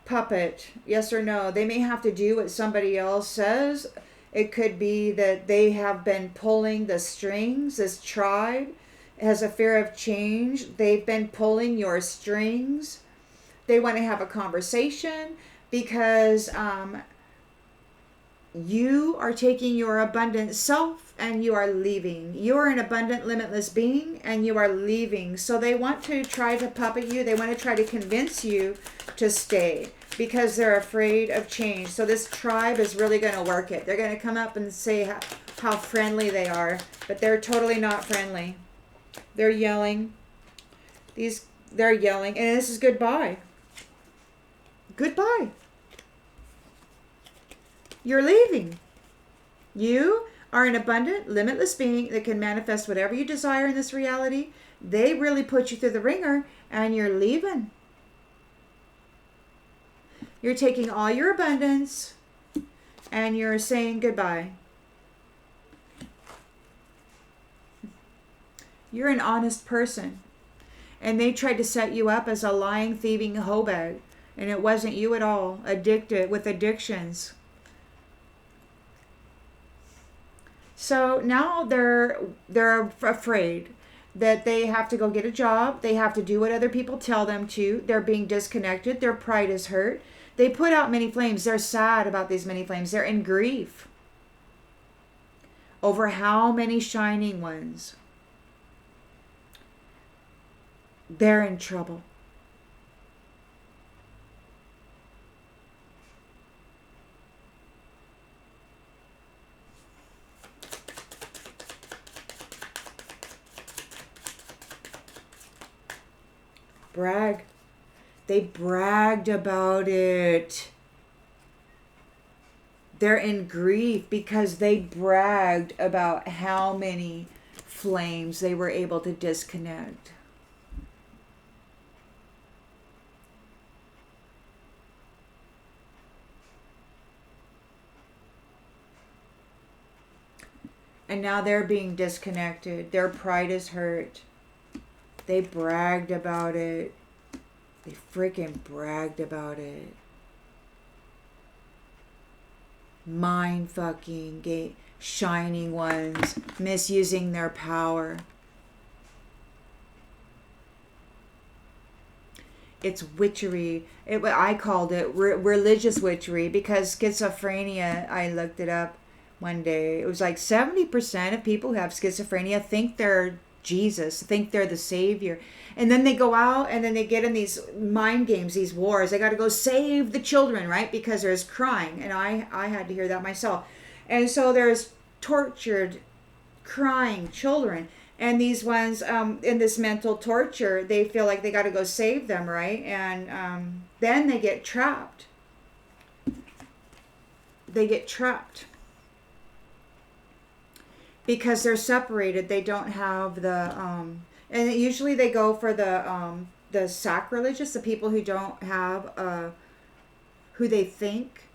Puppet. Yes or no. They may have to do what somebody else says. It could be that they have been pulling the strings. This tribe has a fear of change. They've been pulling your strings. They want to have a conversation because you are taking your abundant self and you are leaving. You are an abundant, limitless being and you are leaving. So they want to try to puppet you. They want to try to convince you to stay because they're afraid of change. So this tribe is really going to work it. They're going to come up and say how friendly they are, but they're totally not friendly. They're yelling. They're yelling, and this is goodbye. Goodbye. You're leaving. You are an abundant, limitless being that can manifest whatever you desire in this reality. They really put you through the ringer, and you're leaving. You're taking all your abundance, and you're saying goodbye. You're an honest person. And they tried to set you up as a lying, thieving hoe bag. And it wasn't you at all. Addicted with addictions. So now they're afraid that they have to go get a job. They have to do what other people tell them to. They're being disconnected. Their pride is hurt. They put out many flames. They're sad about these many flames. They're in grief over how many shining ones. They're in trouble. Brag. They bragged about it. They're in grief because they bragged about how many flames they were able to disconnect. And now they're being disconnected. Their pride is hurt. They bragged about it. They freaking bragged about it. Mind fucking shining ones misusing their power. It's witchery. I called it religious witchery because schizophrenia, I looked it up one day. It was like 70% of people who have schizophrenia think they're Jesus, think they're the savior. And then they go out and then they get in these mind games, these wars. They got to go save the children, right? Because there's crying. And I had to hear that myself. And so there's tortured, crying children. And these ones in this mental torture, they feel like they got to go save them, right? And then they get trapped. they get trapped because they're separated. They don't have the and usually they go for the sacrilegious, the people who don't have who they think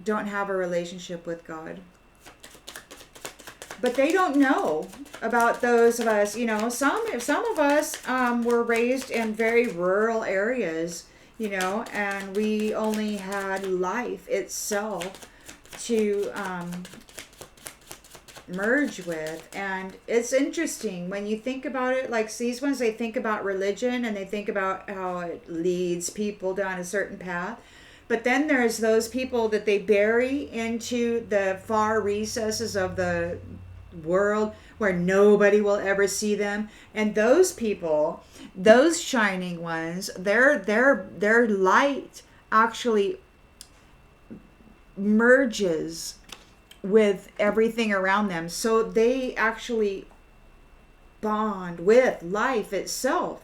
don't have a relationship with God. But they don't know about those of us, some of us were raised in very rural areas, and we only had life itself to merge with. And it's interesting when you think about it, like these ones, they think about religion and they think about how it leads people down a certain path. But then there's those people that they bury into the far recesses of the world where nobody will ever see them. And those people, those shining ones, their light actually merges with everything around them. So they actually bond with life itself.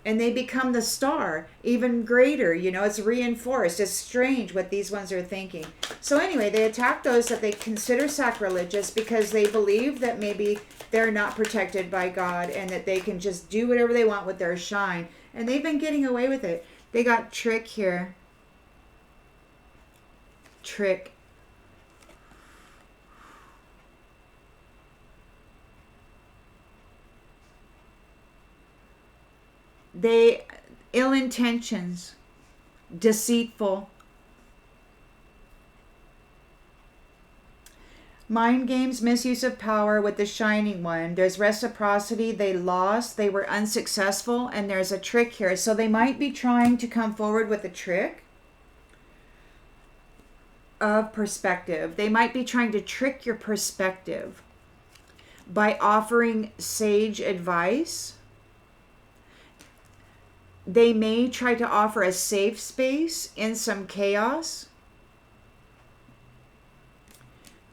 And they become the star, even greater. It's reinforced. It's strange what these ones are thinking. So anyway, they attack those that they consider sacrilegious because they believe that maybe they're not protected by God and that they can just do whatever they want with their shine. And they've been getting away with it. They got trick here. Trick. They ill intentions, deceitful, mind games, misuse of power with the shining one. There's reciprocity. They lost. They were unsuccessful, and there's a trick here. So they might be trying to come forward with a trick of perspective. They might be trying to trick your perspective by offering sage advice. They may try to offer a safe space in some chaos,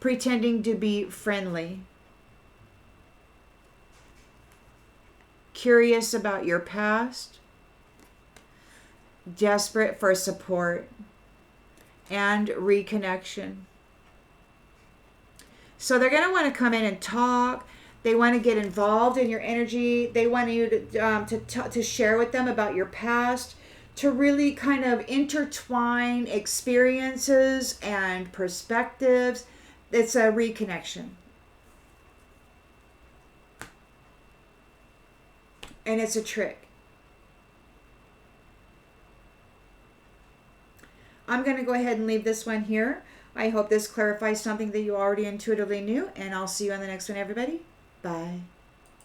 pretending to be friendly, curious about your past, desperate for support and reconnection. So they're going to want to come in and talk. They want to get involved in your energy. They want you to share with them about your past, to really kind of intertwine experiences and perspectives. It's a reconnection. And it's a trick. I'm going to go ahead and leave this one here. I hope this clarifies something that you already intuitively knew, and I'll see you on the next one, everybody. Bye.